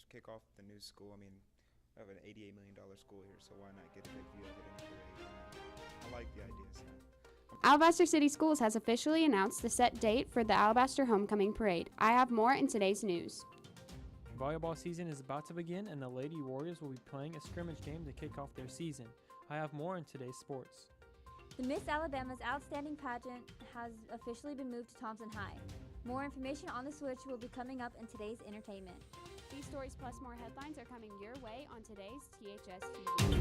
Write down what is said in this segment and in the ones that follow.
just kick off the new school. I mean, we have an $88 million school here, so why not get a good view of it in the parade? I like the idea. So. Alabaster City Schools has officially announced the set date for the Alabaster Homecoming Parade. I have more in today's news. Volleyball season is about to begin, and the Lady Warriors will be playing a scrimmage game to kick off their season. I have more in today's sports. The Miss Alabama's Outstanding Pageant has officially been moved to Thompson High. More information on the switch will be coming up in today's entertainment. These stories plus more headlines are coming your way on today's THS TV.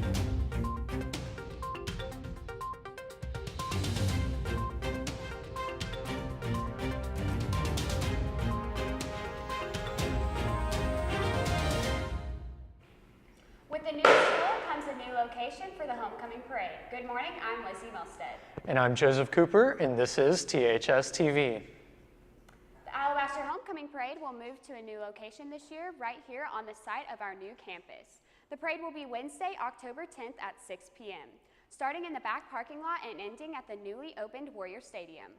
With the new school comes a new location for the homecoming parade. Good morning, I'm Lizzie Milstead. And I'm Joseph Cooper, and this is THS TV. The Alabaster Homecoming Parade will move to a new location this year, right here on the site of our new campus. The parade will be Wednesday, October 10th at 6 p.m., starting in the back parking lot and ending at the newly opened Warrior Stadium.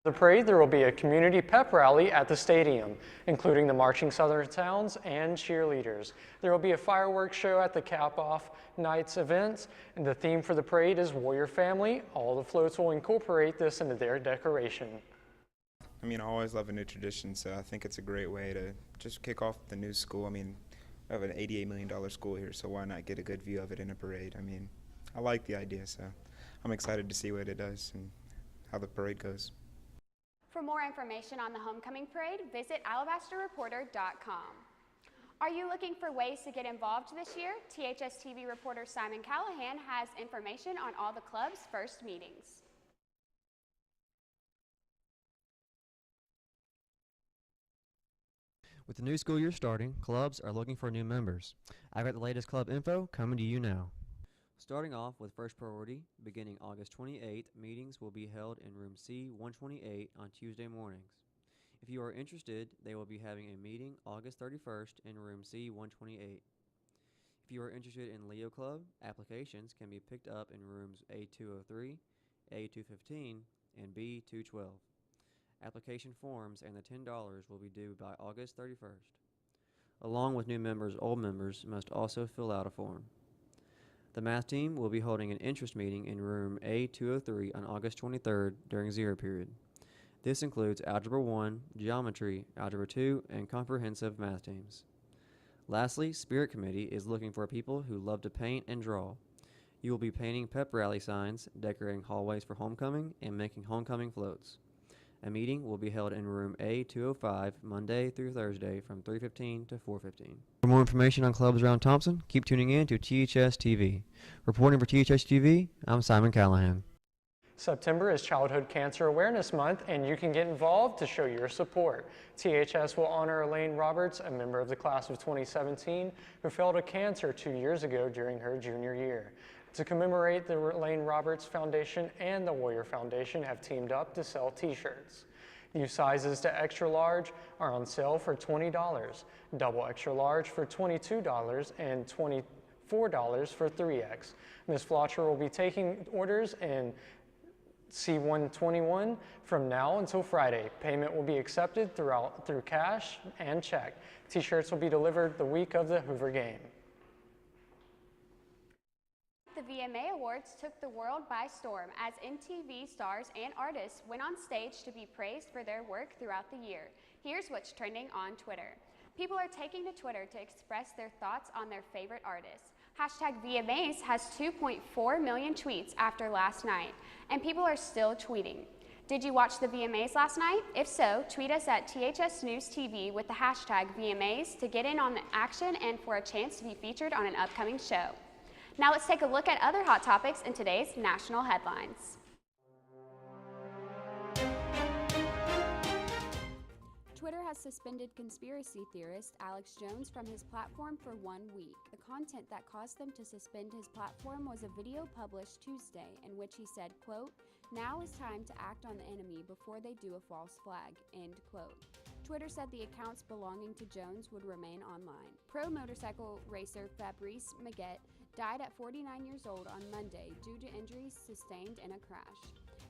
The parade, there will be a community pep rally at the stadium, including the Marching Southern Towns and cheerleaders. There will be a fireworks show at the cap-off night's events, and the theme for the parade is Warrior Family. All the floats will incorporate this into their decoration. I mean, I always love a new tradition, so I think it's a great way to just kick off the new school. I mean, we have an $88 million school here, so why not get a good view of it in a parade? I mean, I like the idea, so I'm excited to see what it does and how the parade goes. For more information on the homecoming parade, visit alabasterreporter.com. Are you looking for ways to get involved this year? THS TV reporter Simon Callahan has information on all the club's first meetings. With the new school year starting, clubs are looking for new members. I've got the latest club info coming to you now. Starting off with first priority, beginning August 28th, meetings will be held in room C-128 on Tuesday mornings. If you are interested, they will be having a meeting August 31st in room C-128. If you are interested in Leo Club, applications can be picked up in rooms A-203, A-215, and B-212. Application forms and the $10 will be due by August 31st. Along with new members, old members must also fill out a form. The math team will be holding an interest meeting in room A203 on August 23rd during zero period. This includes Algebra 1, Geometry, Algebra 2, and Comprehensive math teams. Lastly, Spirit Committee is looking for people who love to paint and draw. You will be painting pep rally signs, decorating hallways for homecoming, and making homecoming floats. A meeting will be held in room A205 Monday through Thursday from 3:15 to 4:15. For more information on clubs around Thompson, keep tuning in to THS TV. Reporting for THS TV, I'm Simon Callahan. September is Childhood Cancer Awareness Month, and you can get involved to show your support. THS will honor Elaine Roberts, a member of the class of 2017, who fell to cancer 2 years ago during her junior year. To commemorate, the Elaine Roberts Foundation and the Warrior Foundation have teamed up to sell t-shirts. New sizes to extra large are on sale for $20, double extra large for $22, and $24 for 3X. Ms. Flotcher will be taking orders in C121 from now until Friday. Payment will be accepted through cash and check. T-shirts will be delivered the week of the Hoover game. The VMA Awards took the world by storm as MTV stars and artists went on stage to be praised for their work throughout the year. Here's what's trending on Twitter. People are taking to Twitter to express their thoughts on their favorite artists. Hashtag VMAs has 2.4 million tweets after last night, and people are still tweeting. Did you watch the VMAs last night? If so, tweet us at THS News TV with the hashtag VMAs to get in on the action and for a chance to be featured on an upcoming show. Now let's take a look at other hot topics in today's national headlines. Twitter has suspended conspiracy theorist Alex Jones from his platform for 1 week. The content that caused them to suspend his platform was a video published Tuesday in which he said, quote, "Now is time to act on the enemy before they do a false flag," end quote. Twitter said the accounts belonging to Jones would remain online. Pro motorcycle racer Fabrice Maguette died at 49 years old on Monday due to injuries sustained in a crash.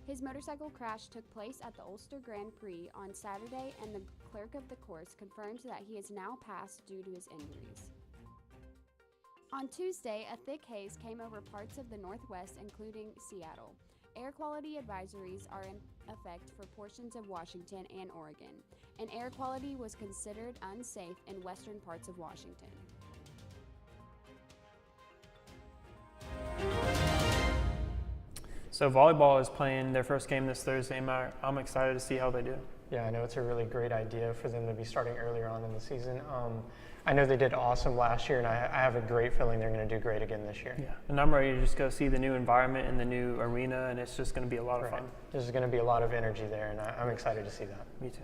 His motorcycle crash took place at the Ulster Grand Prix on Saturday, and the clerk of the course confirmed that he is now passed due to his injuries. On Tuesday, a thick haze came over parts of the Northwest, including Seattle. Air quality advisories are in effect for portions of Washington and Oregon, and air quality was considered unsafe in western parts of Washington. So volleyball is playing their first game this Thursday, and I'm excited to see how they do. Yeah, I know it's a really great idea for them to be starting earlier on in the season. I know they did awesome last year, and I have a great feeling they're going to do great again this year. Yeah, and I'm ready to just go see the new environment and the new arena, and it's just going to be a lot of fun. There's going to be a lot of energy there, and I'm excited to see that. Me too.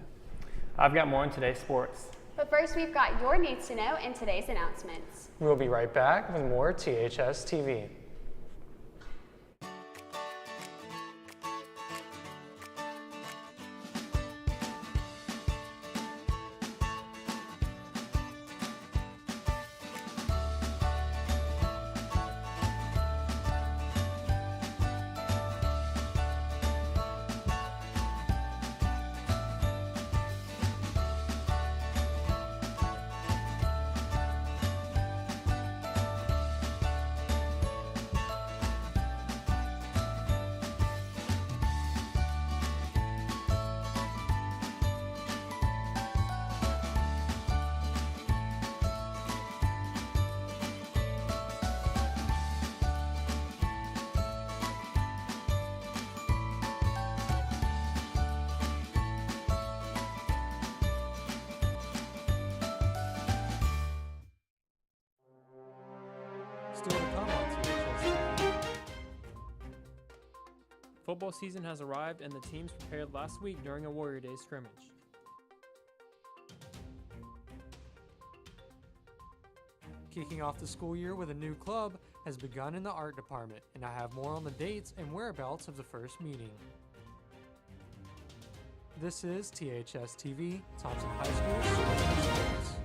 I've got more in today's sports. But first, we've got your needs to know in today's announcements. We'll be right back with more THS TV. Still to come on THS TV. Football season has arrived, and the teams prepared last week during a Warrior Day scrimmage. Kicking off the school year with a new club has begun in the art department, and I have more on the dates and whereabouts of the first meeting. This is THS TV, Thompson High School Sports.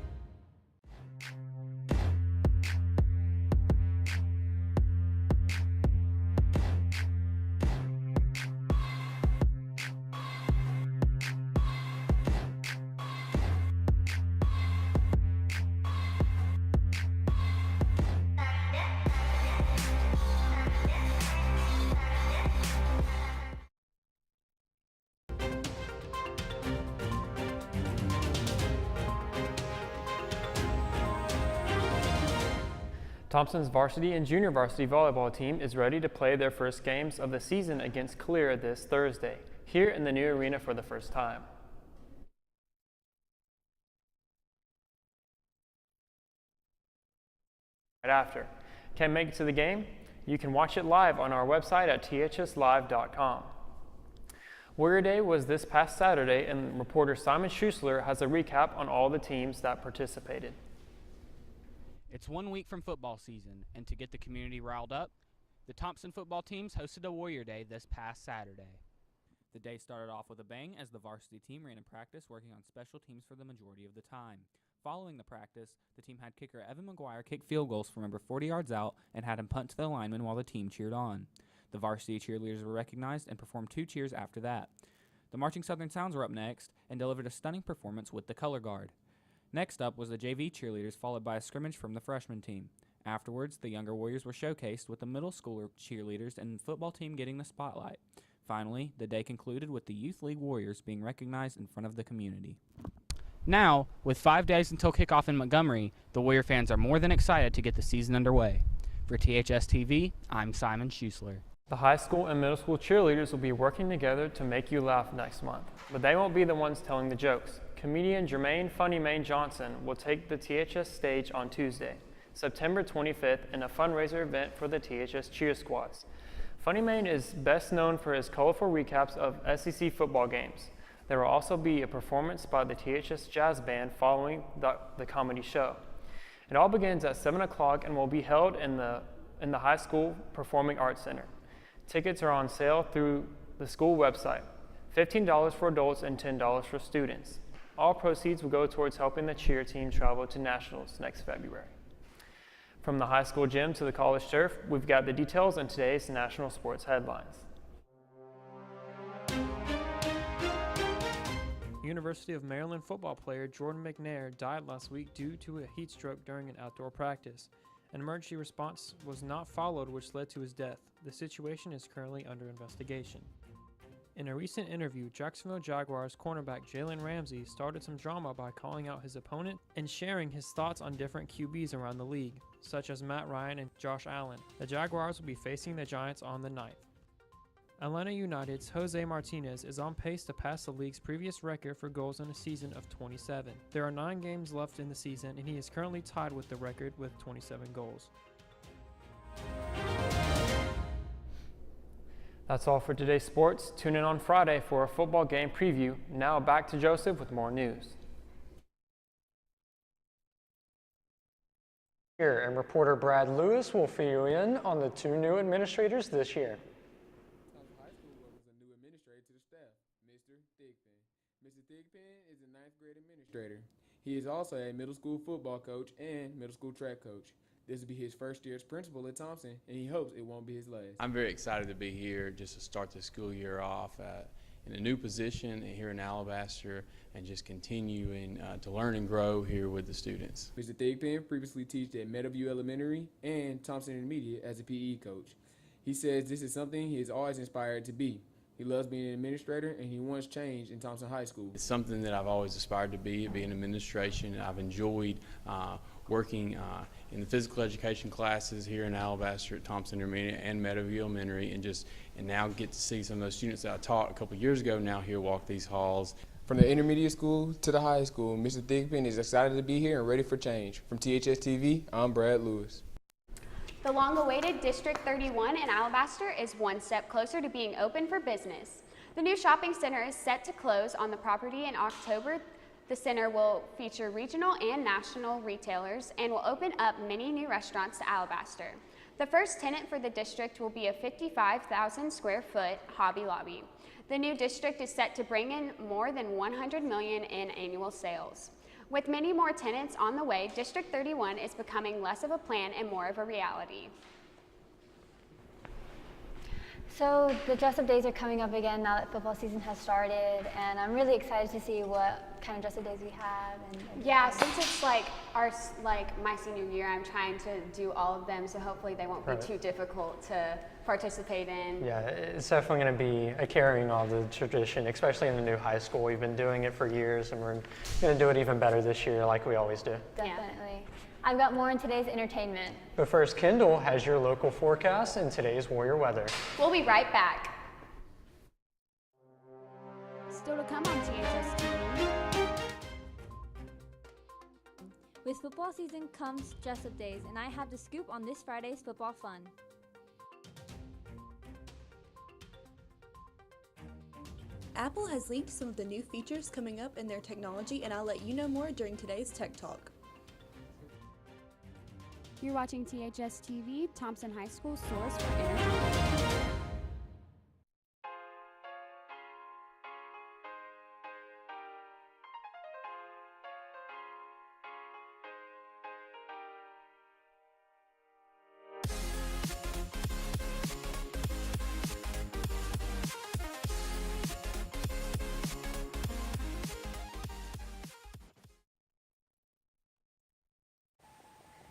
Thompson's varsity and junior varsity volleyball team is ready to play their first games of the season against Clear this Thursday, here in the new arena for the first time. Right after. Can't make it to the game? You can watch it live on our website at thslive.com. Warrior Day was this past Saturday, and reporter Simon Schussler has a recap on all the teams that participated. It's 1 week from football season, and to get the community riled up, the Thompson football teams hosted a Warrior Day this past Saturday. The day started off with a bang as the varsity team ran in practice working on special teams for the majority of the time. Following the practice, the team had kicker Evan McGuire kick field goals from over 40 yards out and had him punt to the lineman while the team cheered on. The varsity cheerleaders were recognized and performed 2 cheers after that. The Marching Southern Sounds were up next and delivered a stunning performance with the color guard. Next up was the JV cheerleaders, followed by a scrimmage from the freshman team. Afterwards, the younger Warriors were showcased with the middle schooler cheerleaders and the football team getting the spotlight. Finally, the day concluded with the Youth League Warriors being recognized in front of the community. Now, with 5 days until kickoff in Montgomery, the Warrior fans are more than excited to get the season underway. For THS TV, I'm Simon Schussler. The high school and middle school cheerleaders will be working together to make you laugh next month, but they won't be the ones telling the jokes. Comedian Jermaine Funny Mane Johnson will take the THS stage on Tuesday, September 25th, in a fundraiser event for the THS Cheer Squads. Funny Mane is best known for his colorful recaps of SEC football games. There will also be a performance by the THS Jazz Band following the comedy show. It all begins at 7 o'clock and will be held in the high school Performing Arts Center. Tickets are on sale through the school website, $15 for adults and $10 for students. All proceeds will go towards helping the cheer team travel to nationals next February. From the high school gym to the college turf, we've got the details in today's national sports headlines. University of Maryland football player Jordan McNair died last week due to a heat stroke during an outdoor practice. An emergency response was not followed, which led to his death. The situation is currently under investigation. In a recent interview, Jacksonville Jaguars cornerback Jalen Ramsey started some drama by calling out his opponent and sharing his thoughts on different QBs around the league, such as Matt Ryan and Josh Allen. The Jaguars will be facing the Giants on the 9th. Atlanta United's Jose Martinez is on pace to pass the league's previous record for goals in a season of 27. There are 9 games left in the season, and he is currently tied with the record with 27 goals. That's all for today's sports. Tune in on Friday for a football game preview. Now back to Joseph with more news. Here, and reporter Brad Lewis will fill you in on the 2 new administrators this year. High School welcomes a new administrator to the staff, Mr. Thigpen. Mr. Thigpen is a 9th grade administrator. He is also a middle school football coach and middle school track coach. This will be his first year as principal at Thompson, and he hopes it won't be his last. I'm very excited to be here just to start the school year off in a new position here in Alabaster and just continuing to learn and grow here with the students. Mr. Thigpen previously taught at Meadowview Elementary and Thompson Intermediate as a PE coach. He says this is something he is always inspired to be. He loves being an administrator, and he wants change in Thompson High School. It's something that I've always aspired to be in administration. I've enjoyed working in the physical education classes here in Alabaster at Thompson Intermediate and Meadowview Elementary, and now get to see some of those students that I taught a couple years ago now here walk these halls. From the intermediate school to the high school, Mr. Thigpen is excited to be here and ready for change. From THS TV, I'm Brad Lewis. The long-awaited District 31 in Alabaster is one step closer to being open for business. The new shopping center is set to close on the property in October. The center will feature regional and national retailers and will open up many new restaurants to Alabaster. The first tenant for the district will be a 55,000 square foot Hobby Lobby. The new district is set to bring in more than $100 million in annual sales. With many more tenants on the way, District 31 is becoming less of a plan and more of a reality. So the dress-up days are coming up again now that football season has started, and I'm really excited to see what kind of dress-up days we have. Yeah, since it's my senior year, I'm trying to do all of them, so hopefully they won't be too difficult to participate in. Yeah, it's definitely going to be a carrying on the tradition, especially in the new high school. We've been doing it for years, and we're going to do it even better this year like we always do. Definitely. I've got more in today's entertainment. But first, Kendall has your local forecast and today's Warrior weather. We'll be right back. Still to come on THS TV. With football season comes dress-up days, and I have the scoop on this Friday's football fun. Apple has leaked some of the new features coming up in their technology, and I'll let you know more during today's Tech Talk. You're watching THS TV, Thompson High School source for entertainment.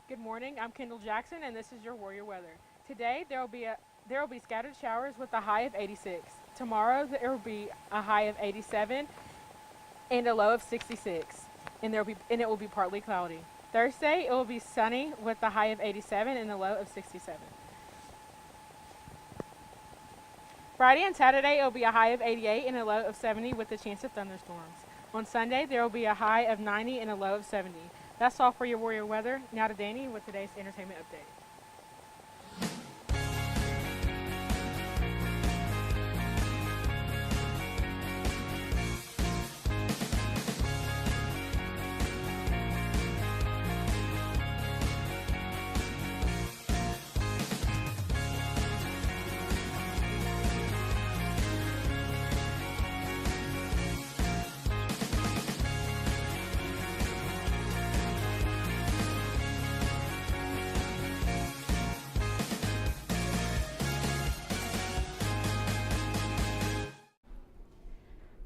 Good morning, I'm Kendall Jackson, and this is your Warrior weather. Today there will be scattered showers with a high of 86. Tomorrow there will be a high of 87 and a low of 66, and it will be partly cloudy. Thursday it will be sunny with a high of 87 and a low of 67. Friday and Saturday it will be a high of 88 and a low of 70 with a chance of thunderstorms. On Sunday there will be a high of 90 and a low of 70. That's all for your Warrior weather. Now to Danny with today's entertainment update.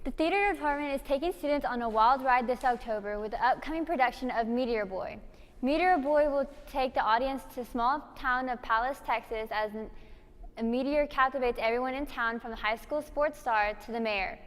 The theater department is taking students on a wild ride this October with the upcoming production of Meteor Boy. Meteor Boy will take the audience to the small town of Palos, Texas, as a meteor captivates everyone in town, from the high school sports star to the mayor.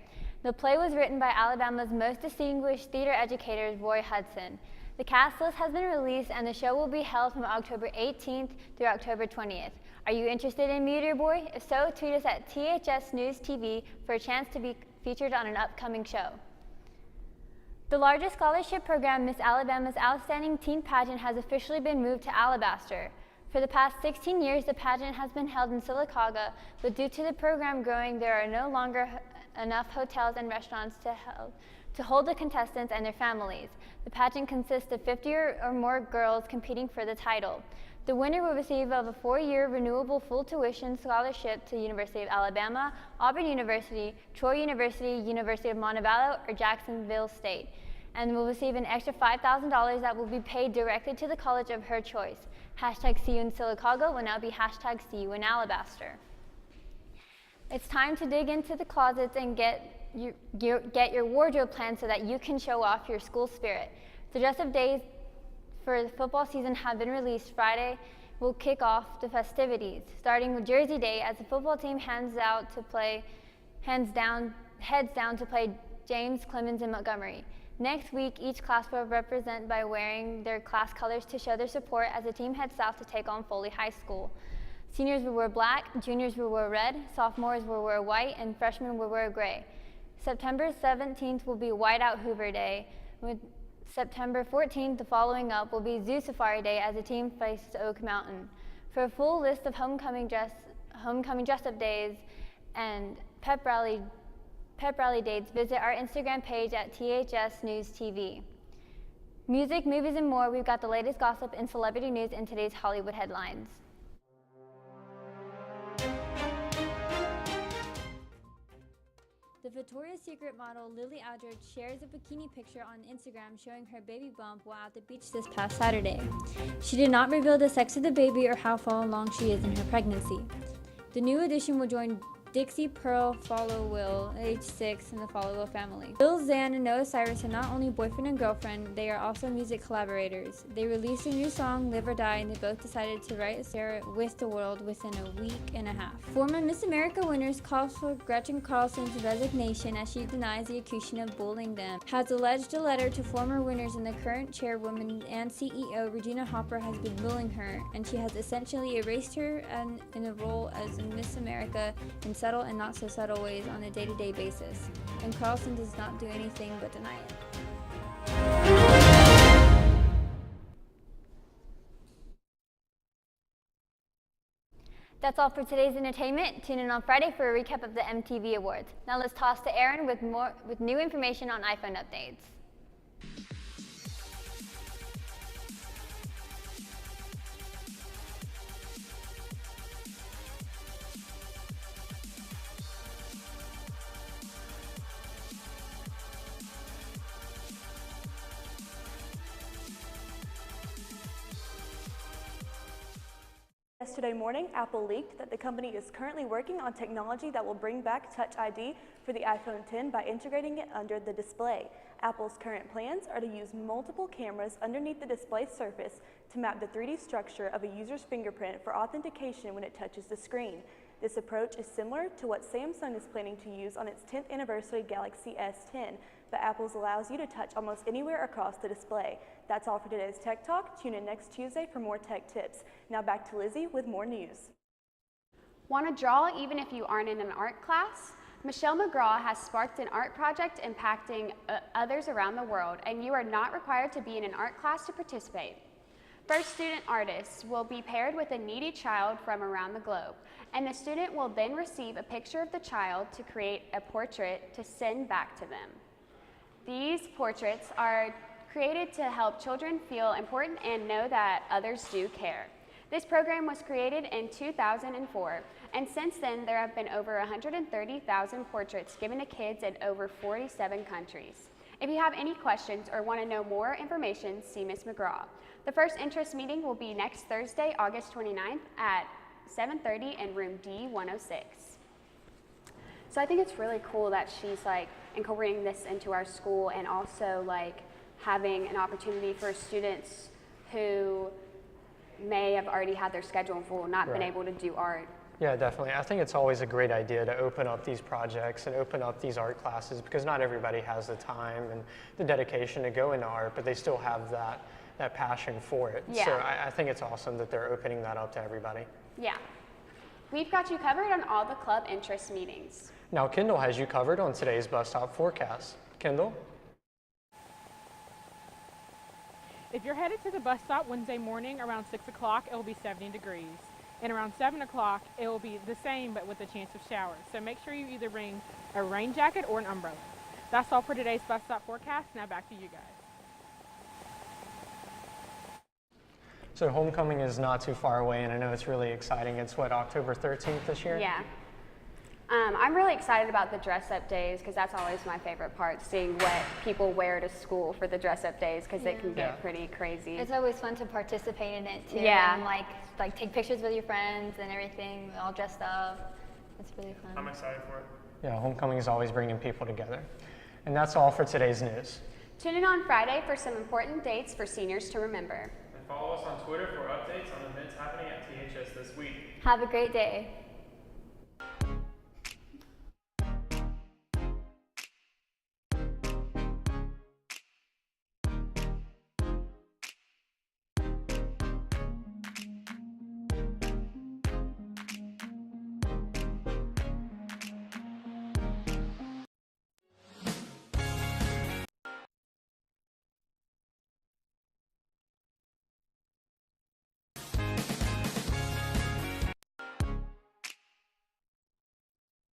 The play was written by Alabama's most distinguished theater educator, Roy Hudson. The cast list has been released, and the show will be held from October 18th through October 20th. Are you interested in Meteor Boy? If so, tweet us at THS News TV for a chance to be featured on an upcoming show. The largest scholarship program, Miss Alabama's Outstanding Teen Pageant, has officially been moved to Alabaster. For the past 16 years, the pageant has been held in Sylacauga, but due to the program growing, there are no longer enough hotels and restaurants to hold the contestants and their families. The pageant consists of 50 or more girls competing for the title. The winner will receive a 4-year renewable full tuition scholarship to University of Alabama, Auburn University, Troy University, University of Montevallo, or Jacksonville State, and will receive an extra $5,000 that will be paid directly to the college of her choice. Hashtag See You in Sylacauga will now be hashtag See You in Alabaster. It's time to dig into the closets and get your wardrobe planned so that you can show off your school spirit. The dress-up days for the football season have been released. Friday will kick off the festivities, starting with Jersey Day, as the football team heads down to play James Clemens in Montgomery. Next week, each class will represent by wearing their class colors to show their support as the team heads south to take on Foley High School. Seniors will wear black, juniors will wear red, sophomores will wear white, and freshmen will wear gray. September 17th will be Whiteout Hoover Day, with September 14th, the following up, will be Zoo Safari Day as the team faces Oak Mountain. For a full list of homecoming dress-up days and pep rally dates, visit our Instagram page at THS News TV. Music, movies, and more, we've got the latest gossip and celebrity news in today's Hollywood headlines. The Victoria's Secret model Lily Aldridge shares a bikini picture on Instagram showing her baby bump while at the beach this past Saturday. She did not reveal the sex of the baby or how far along she is in her pregnancy. The new addition will join Dixie Pearl Will, age 6, in the Will family. Lil Xan and Noah Cyrus are not only boyfriend and girlfriend, they are also music collaborators. They released a new song, Live or Die, and they both decided to write Sarah with the world within a week and a half. Former Miss America winners calls for Gretchen Carlson's resignation as she denies the accusation of bullying them. Has alleged a letter to former winners, and the current chairwoman and CEO Regina Hopper has been bullying her, and she has essentially erased her in a role as a Miss America in subtle and not so subtle ways on a day-to-day basis, and Carlson does not do anything but deny it. That's all for today's entertainment. Tune in on Friday for a recap of the MTV Awards. Now let's toss to Aaron with new information on iPhone updates. Yesterday morning, Apple leaked that the company is currently working on technology that will bring back Touch ID for the iPhone X by integrating it under the display. Apple's current plans are to use multiple cameras underneath the display surface to map the 3D structure of a user's fingerprint for authentication when it touches the screen. This approach is similar to what Samsung is planning to use on its 10th anniversary Galaxy S10, but Apple's allows you to touch almost anywhere across the display. That's all for today's Tech Talk. Tune in next Tuesday for more tech tips. Now back to Lizzie with more news. Want to draw even if you aren't in an art class? Michelle McGraw has sparked an art project impacting others around the world, and you are not required to be in an art class to participate. First student artists will be paired with a needy child from around the globe, and the student will then receive a picture of the child to create a portrait to send back to them. These portraits are created to help children feel important and know that others do care. This program was created in 2004, and since then there have been over 130,000 portraits given to kids in over 47 countries. If you have any questions or want to know more information, see Ms. McGraw. The first interest meeting will be next Thursday, August 29th at 7:30 in room D106. So I think it's really cool that she's like incorporating this into our school, and also like having an opportunity for students who may have already had their schedule full, not been able to do art. Yeah, definitely. I think it's always a great idea to open up these projects and open up these art classes, because not everybody has the time and the dedication to go into art, but they still have that passion for it. Yeah. So I think it's awesome that they're opening that up to everybody. Yeah. We've got you covered on all the club interest meetings. Now, Kendall has you covered on today's bus stop forecast. Kendall? If you're headed to the bus stop Wednesday morning around 6 o'clock, it will be 70 degrees. And around 7 o'clock, it will be the same but with a chance of showers. So make sure you either bring a rain jacket or an umbrella. That's all for today's bus stop forecast. Now back to you guys. So homecoming is not too far away, and I know it's really exciting. It's what, October 13th this year? Yeah. I'm really excited about the dress-up days, because that's always my favorite part, seeing what people wear to school for the dress-up days, because it can get pretty crazy. It's always fun to participate in it too. Yeah. And like take pictures with your friends and everything, all dressed up. It's really fun. I'm excited for it. Yeah, homecoming is always bringing people together. And that's all for today's news. Tune in on Friday for some important dates for seniors to remember. And follow us on Twitter for updates on events happening at THS this week. Have a great day.